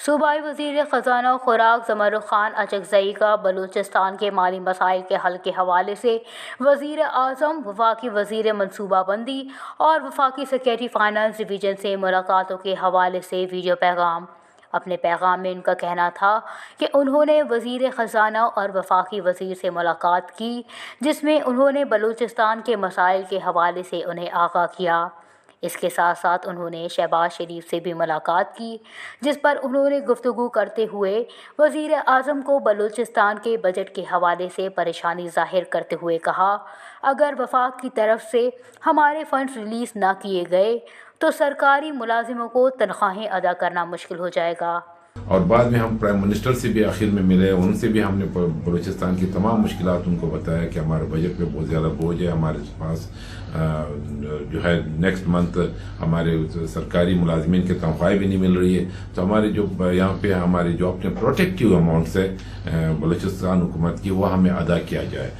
صوبائی وزیر خزانہ خوراک زمرد خان اچکزئی کا بلوچستان کے مالی مسائل کے حل کے حوالے سے وزیر اعظم، وفاقی وزیر منصوبہ بندی اور وفاقی سیکریٹری فائنانس ڈویژن سے ملاقاتوں کے حوالے سے ویڈیو پیغام۔ اپنے پیغام میں ان کا کہنا تھا کہ انہوں نے وزیر خزانہ اور وفاقی وزیر سے ملاقات کی، جس میں انہوں نے بلوچستان کے مسائل کے حوالے سے انہیں آگاہ کیا۔ اس کے ساتھ ساتھ انہوں نے شہباز شریف سے بھی ملاقات کی، جس پر انہوں نے گفتگو کرتے ہوئے وزیر اعظم کو بلوچستان کے بجٹ کے حوالے سے پریشانی ظاہر کرتے ہوئے کہا، اگر وفاق کی طرف سے ہمارے فنڈز ریلیز نہ کیے گئے تو سرکاری ملازموں کو تنخواہیں ادا کرنا مشکل ہو جائے گا۔ اور بعد میں ہم پرائم منسٹر سے بھی آخر میں ملے، ان سے بھی ہم نے بلوچستان کی تمام مشکلات ان کو بتایا کہ ہمارے بجٹ پہ بہت زیادہ بوجھ ہے، ہمارے پاس جو ہے نیکسٹ منتھ ہمارے سرکاری ملازمین کے تنخواہیں بھی نہیں مل رہی ہے، تو ہمارے جو یہاں پہ ہماری جو اپنے پروٹیکٹیو اماؤنٹس ہے بلوچستان حکومت کی، وہ ہمیں ادا کیا جائے۔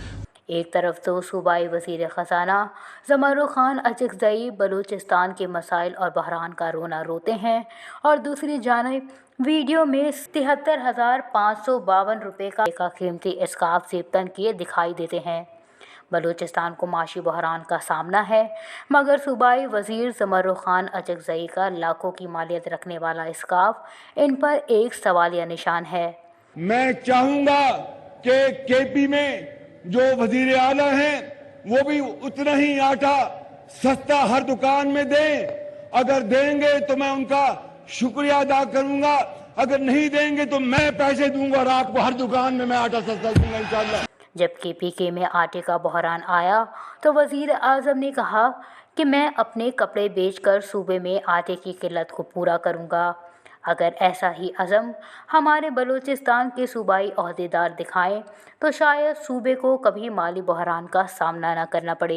ایک طرف تو صوبائی وزیر خزانہ زمرد خان اچکزئی بلوچستان کے مسائل اور بحران کا رونا روتے ہیں، اور دوسری جانب ویڈیو میں 73,552 روپے کا قیمتی اسکارف زیبتن کیے دکھائی دیتے ہیں۔ بلوچستان کو معاشی بحران کا سامنا ہے، مگر صوبائی وزیر زمرد خان اچکزئی کا لاکھوں کی مالیت رکھنے والا اسکارف ان پر ایک سوالیہ نشان ہے۔ میں چاہوں گا کہ کے پی میں جو وزیر اعلیٰ ہیں وہ بھی اتنا ہی آٹا سستا ہر دکان میں دیں، اگر دیں گے تو میں ان کا شکریہ ادا کروں گا، اگر نہیں دیں گے تو میں پیسے دوں گا اور آپ کو ہر دکان میں آٹا سستا دوں گا انشاءاللہ۔ جب کے پی کے میں آٹے کا بحران آیا تو وزیر اعظم نے کہا کہ میں اپنے کپڑے بیچ کر صوبے میں آٹے کی قلت کو پورا کروں گا۔ اگر ایسا ہی عزم ہمارے بلوچستان کے صوبائی عہدیدار دکھائیں تو شاید صوبے کو کبھی مالی بحران کا سامنا نہ کرنا پڑے۔